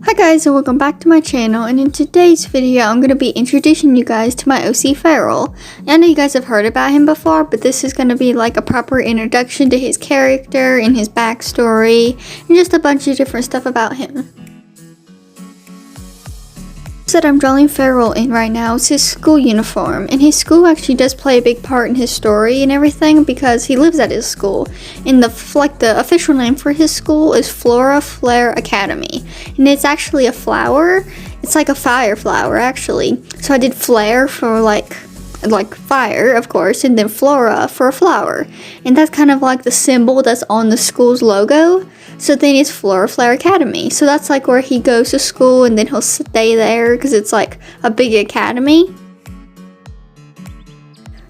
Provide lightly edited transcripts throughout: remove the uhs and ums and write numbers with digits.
Hi guys, and welcome back to my channel, and in today's video I'm going to be introducing you guys to my OC Feral. I know you guys have heard about him before, but this is going to be like a proper introduction to his character and his backstory and just a bunch of different stuff about him. That I'm drawing Feral in right now is his school uniform, and his school actually does play a big part in his story and everything because he lives at his school, and the official name for his school is Flora Flare Academy, and it's actually a flower. It's like a fire flower actually, so I did flare for like fire, of course, and then flora for a flower, and that's kind of like the symbol that's on the school's logo. So then it's Flora Flare Academy, so that's like where he goes to school and then he'll stay there because it's like a big academy.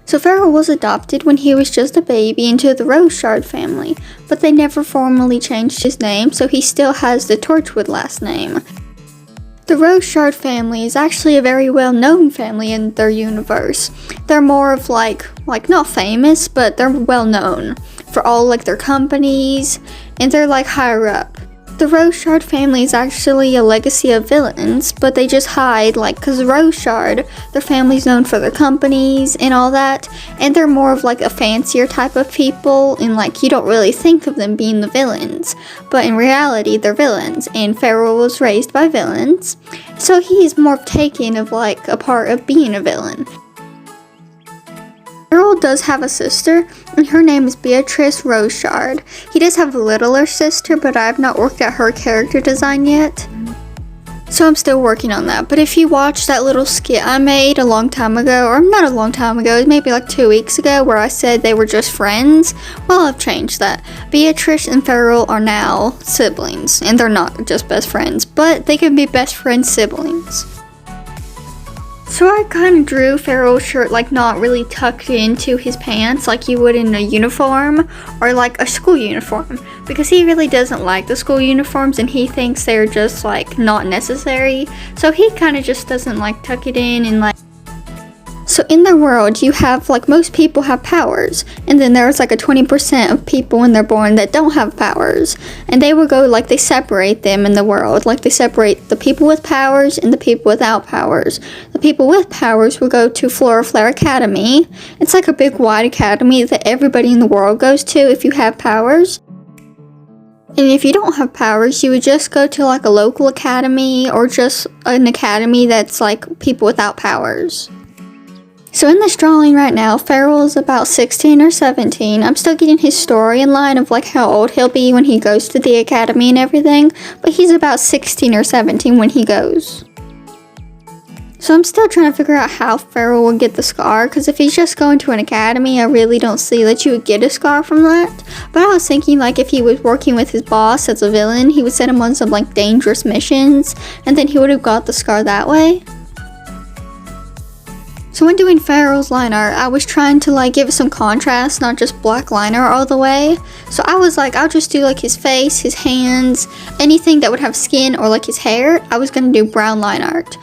So Feral was adopted when he was just a baby into the Roseshard family, but they never formally changed his name, so he still has the Torchwood last name. The Roseshard family is actually a very well-known family in their universe. They're more of like not famous, but they're well-known for all like their companies, and they're like higher up. The Roseshard family is actually a legacy of villains, but they just hide cause Roseshard, their family's known for their companies and all that, and they're more of like a fancier type of people, and you don't really think of them being the villains, but in reality they're villains, and Feral was raised by villains, so he's more taken of a part of being a villain. Feral does have a sister, and her name is Beatrice Roseshard. He does have a littler sister, but I have not worked out her character design yet, so I'm still working on that. But if you watch that little skit I made a long time ago, or not a long time ago, it was maybe like 2 weeks ago, where I said they were just friends, well, I've changed that. Beatrice and Feral are now siblings, and they're not just best friends, but they can be best friend siblings. So I kind of drew Feral's shirt not really tucked into his pants like you would in a uniform or like a school uniform, because he really doesn't like the school uniforms and he thinks they're just not necessary, so he kind of just doesn't tuck it in and So in their world, you have most people have powers, and then there's a 20% of people when they're born that don't have powers, and they will go they separate them in the world, they separate the people with powers and the people without powers. The people with powers will go to Flora Flare Academy. It's a big wide academy that everybody in the world goes to if you have powers. And if you don't have powers, you would just go to a local academy, or just an academy that's people without powers. So in this drawing right now, Feral is about 16 or 17. I'm still getting his story in line of how old he'll be when he goes to the academy and everything, but he's about 16 or 17 when he goes. So I'm still trying to figure out how Feral will get the scar, because if he's just going to an academy, I really don't see that you would get a scar from that. But I was thinking if he was working with his boss as a villain, he would send him on some dangerous missions, and then he would have got the scar that way. So when doing Feral's line art, I was trying to give it some contrast, not just black line art all the way. So I was I'll just do his face, his hands, anything that would have skin, or his hair. I was gonna do brown line art,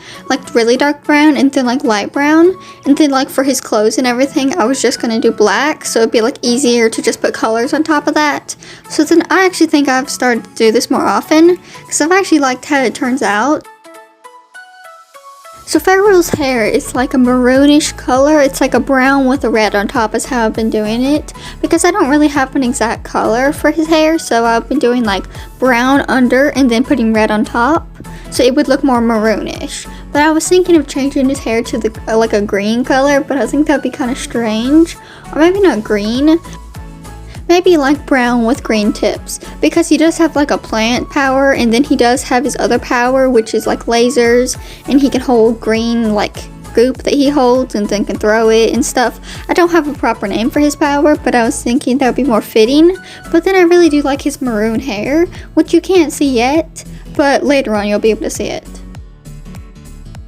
really dark brown, and then light brown, and then for his clothes and everything, I was just gonna do black, so it'd be easier to just put colors on top of that. So then I actually think I've started to do this more often, because I've actually liked how it turns out. So Feral's hair is a maroonish color. It's a brown with a red on top is how I've been doing it, because I don't really have an exact color for his hair, so I've been doing brown under and then putting red on top, so it would look more maroonish. But I was thinking of changing his hair to a green color, but I think that'd be kind of strange, or maybe not green. Maybe brown with green tips, because he does have a plant power, and then he does have his other power, which is lasers, and he can hold green goop that he holds and then can throw it and stuff. I don't have a proper name for his power, but I was thinking that would be more fitting. But then I really do like his maroon hair, which you can't see yet, but later on you'll be able to see it.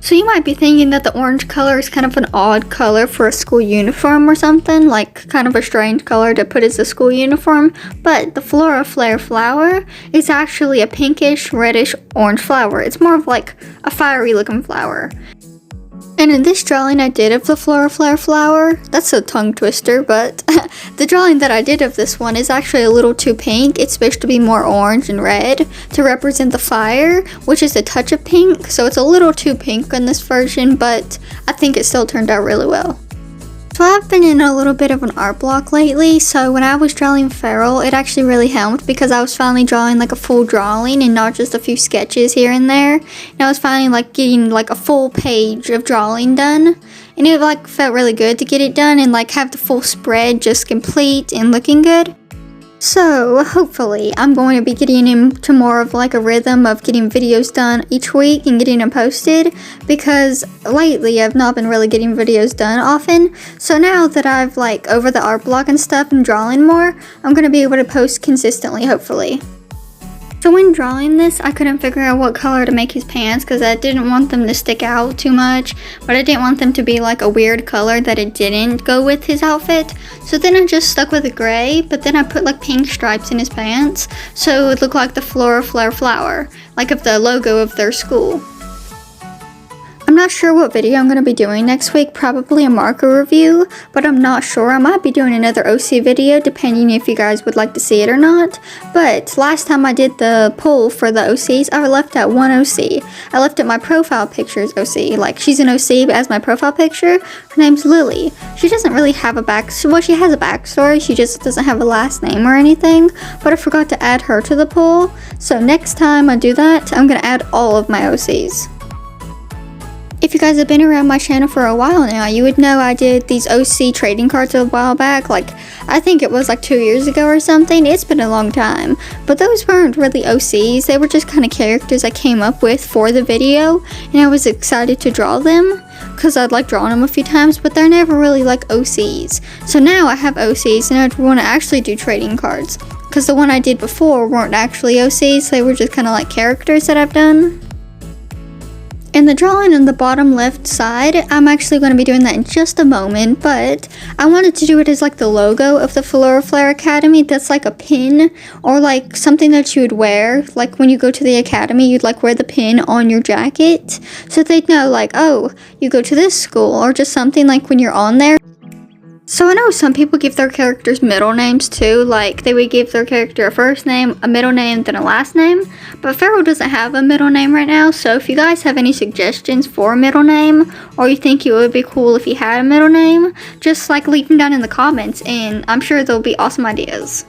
So you might be thinking that the orange color is kind of an odd color for a school uniform or something, kind of a strange color to put as a school uniform, but the Flora Flare flower is actually a pinkish, reddish, orange flower. It's more of a fiery looking flower. And in this drawing I did of the flower, that's a tongue twister, but the drawing that I did of this one is actually a little too pink. It's supposed to be more orange and red to represent the fire, which is a touch of pink, so it's a little too pink in this version, but I think it still turned out really well. So I've been in a little bit of an art block lately, so when I was drawing Feral, it actually really helped because I was finally drawing like a full drawing and not just a few sketches here and there. And I was finally like getting like a full page of drawing done, and it like felt really good to get it done and like have the full spread just complete and looking good. So hopefully I'm going to be getting into more of like a rhythm of getting videos done each week and getting them posted, because lately I've not been really getting videos done often. So now that I've like over the art block and stuff and drawing more, I'm going to be able to post consistently, hopefully. So when drawing this, I couldn't figure out what color to make his pants because I didn't want them to stick out too much, but I didn't want them to be like a weird color that it didn't go with his outfit. So then I just stuck with a gray, but then I put like pink stripes in his pants so it would look like the flower, like of the logo of their school. I'm not sure what video I'm going to be doing next week, probably a marker review, but I'm not sure. I might be doing another OC video depending if you guys would like to see it or not. But last time I did the poll for the OCs, I left out one OC. I left out my profile picture's OC, like she's an OC as my profile picture. Her name's Lily. She doesn't really have a backstory. Well, she has a backstory, she just doesn't have a last name or anything, but I forgot to add her to the poll. So next time I do that, I'm going to add all of my OCs. If you guys have been around my channel for a while now, you would know I did these OC trading cards a while back, like I think it was like 2 years ago or something. It's been a long time, but those weren't really OCs, they were just kind of characters I came up with for the video, and I was excited to draw them because I'd like drawn them a few times, but they're never really like OCs. So now I have OCs and I want to actually do trading cards, because the one I did before weren't actually OCs, they were just kind of like characters that I've done. And the drawing on the bottom left side, I'm actually going to be doing that in just a moment, but I wanted to do it as like the logo of the Flare Academy. That's like a pin or like something that you would wear. Like when you go to the academy, you'd like wear the pin on your jacket so they'd know like, oh, you go to this school, or just something like when you're on there. So I know some people give their characters middle names too, like they would give their character a first name, a middle name, then a last name, but Feral doesn't have a middle name right now, so if you guys have any suggestions for a middle name, or you think it would be cool if he had a middle name, just like leave them down in the comments and I'm sure there'll be awesome ideas.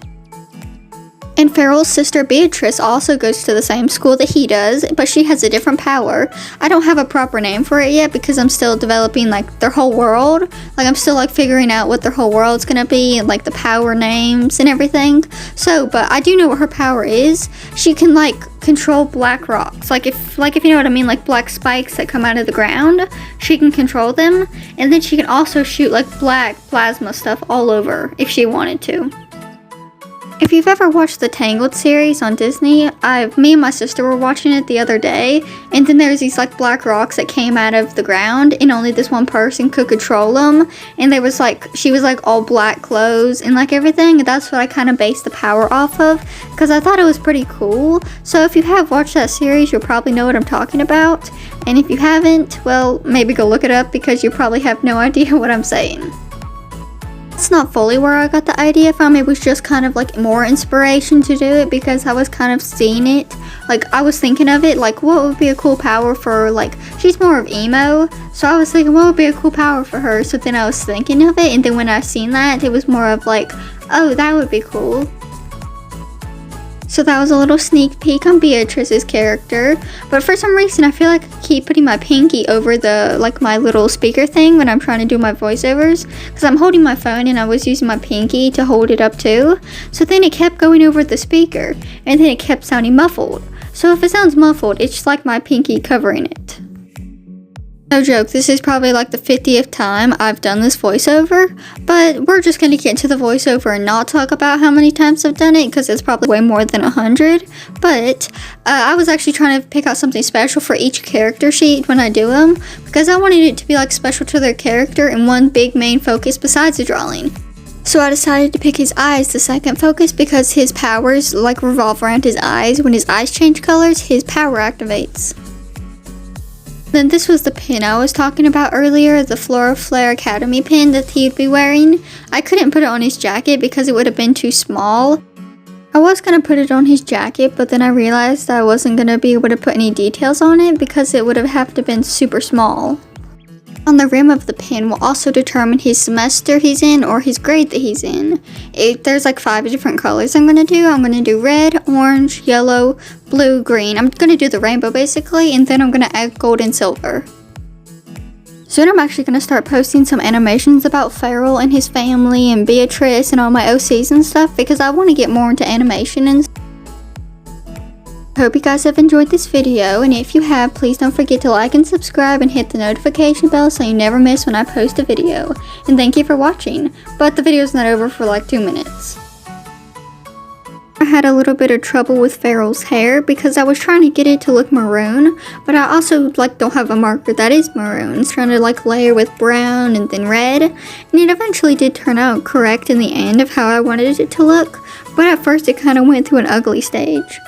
And Feral's sister Beatrice also goes to the same school that he does, but she has a different power. I don't have a proper name for it yet because I'm still developing like their whole world. Like I'm still like figuring out what their whole world's gonna be and like the power names and everything. So, but I do know what her power is. She can like control black rocks. Like if you know what I mean, like black spikes that come out of the ground, she can control them. And then she can also shoot like black plasma stuff all over if she wanted to. If you've ever watched the Tangled series on Disney, me and my sister were watching it the other day, and then there's these like black rocks that came out of the ground, and only this one person could control them, and there was like, she was like all black clothes and like everything, and that's what I kind of based the power off of, because I thought it was pretty cool. So if you have watched that series, you'll probably know what I'm talking about, and if you haven't, well, maybe go look it up because you probably have no idea what I'm saying. It's not fully where I got the idea from, it was just kind of like more inspiration to do it because I was kind of seeing it, like I was thinking of it, like what would be a cool power for, like she's more of emo, so I was thinking what would be a cool power for her, so then I was thinking of it, and then when I seen that, it was more of like, oh, that would be cool. So that was a little sneak peek on Beatrice's character, but for some reason I feel like I keep putting my pinky over the, like my little speaker thing when I'm trying to do my voiceovers, because I'm holding my phone and I was using my pinky to hold it up too, so then it kept going over the speaker, and then it kept sounding muffled. So if it sounds muffled, it's just like my pinky covering it. No joke, this is probably like the 50th time I've done this voiceover, but we're just going to get into the voiceover and not talk about how many times I've done it, because it's probably way more than 100, but I was actually trying to pick out something special for each character sheet when I do them, because I wanted it to be like special to their character and one big main focus besides the drawing. So I decided to pick his eyes the second focus because his powers like revolve around his eyes. When his eyes change colors, his power activates. Then this was the pin I was talking about earlier, the Flora Flare Academy pin that he'd be wearing. I couldn't put it on his jacket because it would have been too small. I was going to put it on his jacket, but then I realized I wasn't going to be able to put any details on it because it would have to been super small. On the rim of the pin will also determine his semester he's in or his grade that he's in. There's like 5 different colors I'm going to do. I'm going to do red, orange, yellow, blue, green. I'm going to do the rainbow basically, and then I'm going to add gold and silver. Soon I'm actually going to start posting some animations about Farrell and his family and Beatrice and all my OCs and stuff because I want to get more into animation and stuff. I hope you guys have enjoyed this video, and if you have, please don't forget to like and subscribe and hit the notification bell so you never miss when I post a video. And thank you for watching, but the video's not over for like 2 minutes. I had a little bit of trouble with Farrell's hair because I was trying to get it to look maroon, but I also don't have a marker that is maroon. It's trying to layer with brown and then red, and it eventually did turn out correct in the end of how I wanted it to look, but at first it kind of went through an ugly stage.